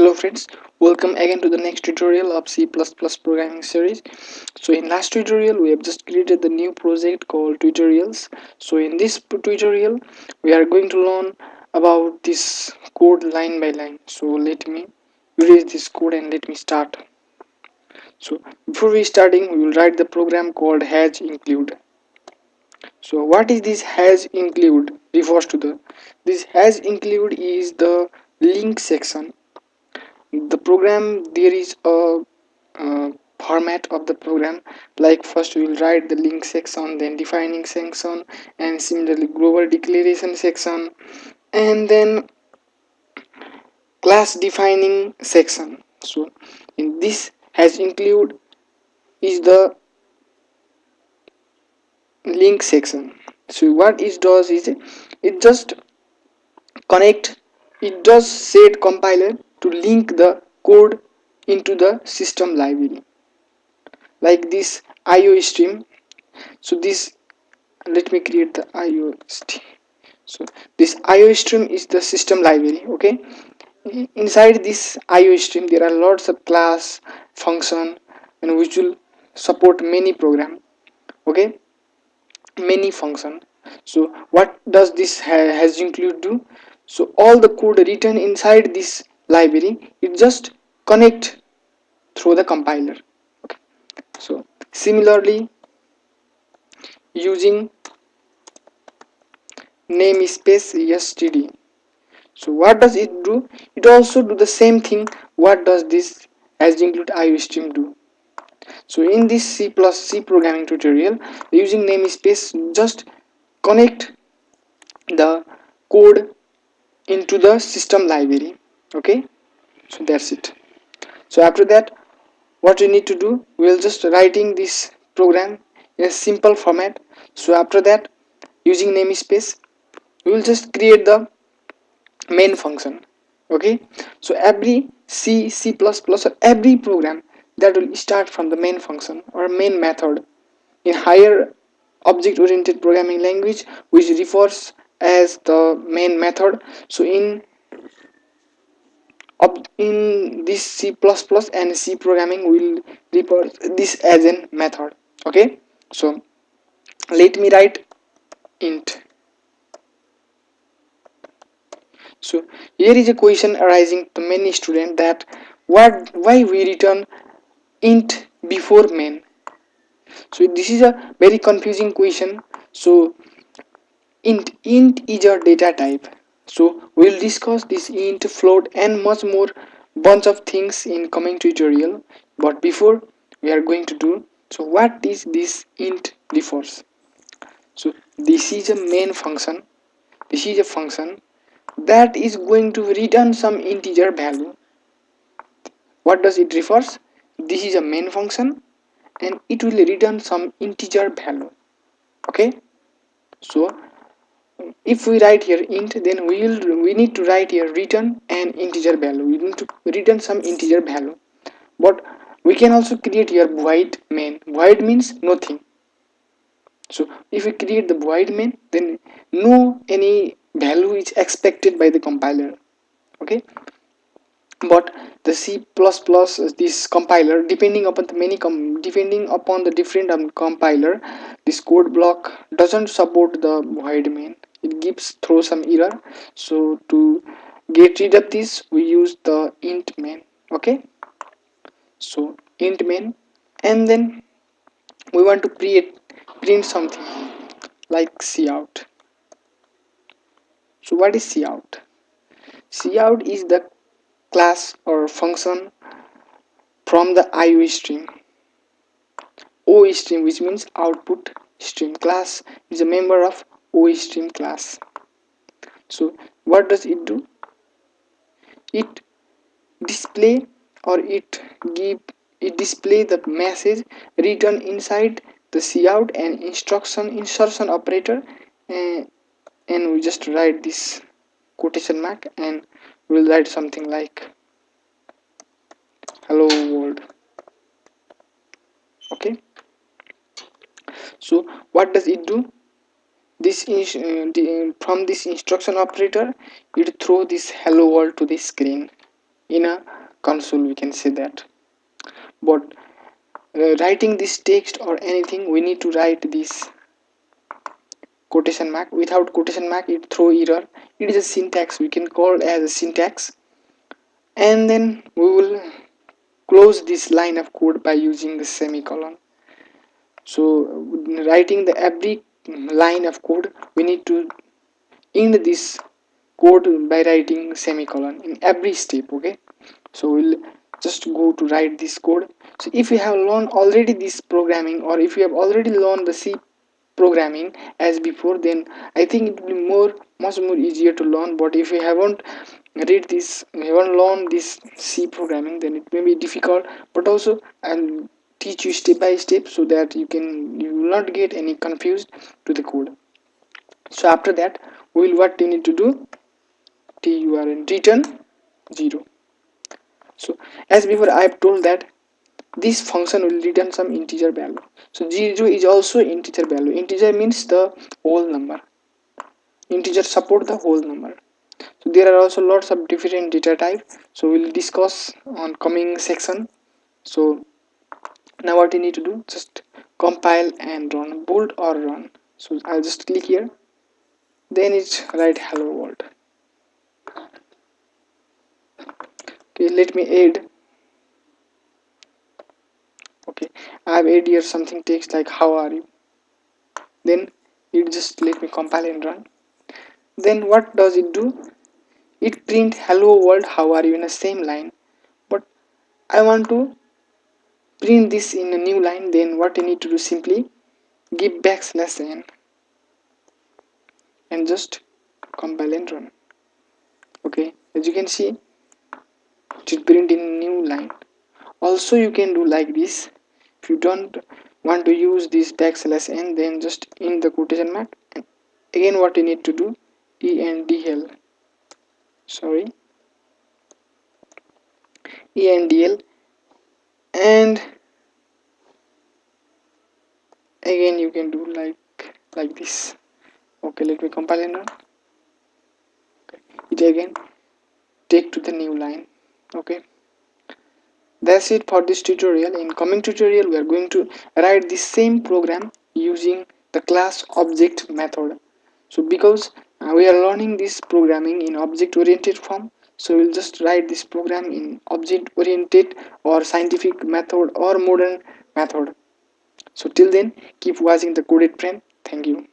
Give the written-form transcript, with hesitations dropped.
Hello friends, welcome again to the next tutorial of C++ programming series. So in last tutorial we have just created the new project called tutorials. So in this tutorial we are going to learn about this code line by line. So let me erase this code and let me start. So before we starting we will write the program called has include. So what is this has include refers to the this has include is the link section. The program there is a format of the program, like first we will write the link section, then defining section, and similarly global declaration section, and then class defining section. So in this has include is the link section. So what it does is it just connect, it does set compiler to link the code into the system library, like this IO stream. So this, let me create the IO stream. So this IO stream is the system library. Okay, inside this IO stream there are lots of class, function, and which will support many program. Okay, many function. So what does this has include do? So all the code written inside this library, it just connect through the compiler. Okay, so similarly using namespace std. So what does it do? It also do the same thing. What does this as include iostream do? So in this C plus C programming tutorial, using namespace just connect the code into the system library. Okay, so that's it. So after that, what you need to do, we'll just writing this program in a simple format. So after that, using namespace, we will just create the main function. Okay, so every C++ or every program that will start from the main function or main method in higher object oriented programming language, which refers as the main method. So in this C++ and C programming, will refer this as a method. Okay, so let me write int. So here is a question arising to many students, that why we return int before main. So this is a very confusing question. So int is a data type. So we'll discuss this int, float, and much more bunch of things in coming tutorial. But before we are going to do, so what is this int refers? So this is a main function. This is a function that is going to return some integer value. What does it refers? This is a main function and it will return some integer value. Okay, so if we write here int, then we need to write here return an integer value. We need to return some integer value. But we can also create here void main. Void means nothing. So if we create the void main, then no any value is expected by the compiler. Okay, but the C++, this compiler, depending upon the depending upon the different compiler, this code block doesn't support the void main. It gives throw some error. So to get rid of this, we use the int main. Okay, so int main, and then we want to print something like cout. So what is cout? Cout is the class or function from the IO stream. O stream, which means output stream. Class is a member of O stream class. So what does it do? It display, or it display the message written inside the cout and insertion operator, and we just write this quotation mark and we'll write something like hello world. Okay, so what does it do? This is from this instruction operator, it throw this hello world to the screen. in a console, we can say that. But writing this text or anything, we need to write this quotation mark. Without quotation mark it throw error. It is a syntax, we can call as a syntax. And then we will close this line of code by using the semicolon. So writing the every line of code, we need to end this code by writing semicolon in every step. Okay, so we'll just go to write this code. So if you have learned already this programming, or if you have already learned the C programming as before, then I think it will be much more easier to learn. But if you haven't read this, you haven't learned this C programming, then it may be difficult. But also I'll teach you step by step so that you will not get any confused to the code. So after that, we will what you need to do, turn return 0. So as before I have told that this function will return some integer value. So 0 is also integer value. Integer means the whole number. Integer support the whole number. So there are also lots of different data type, so we'll discuss on coming section. So now what you need to do, just compile and run, bold or run. So I'll just click here, then it's write hello world. Okay, let me add. Okay, I've added here something text like how are you. Then it just let me compile and run. Then what does it do? It print hello world how are you in the same line. But I want to print this in a new line. Then what you need to do, simply give \n and just compile and run. Okay, as you can see, it will print in a new line. Also you can do like this. If you don't want to use this \n, then just in the quotation mark. And again what you need to do, endl, sorry, endl, and again you can do like this. Okay, let me compile and run. Okay. It again take to the new line. Okay, that's it for this tutorial. In coming tutorial we are going to write the same program using the class object method. So because we are learning this programming in object oriented form, so we'll just write this program in object oriented or scientific method or modern method. So till then, keep watching the coded frame. Thank you.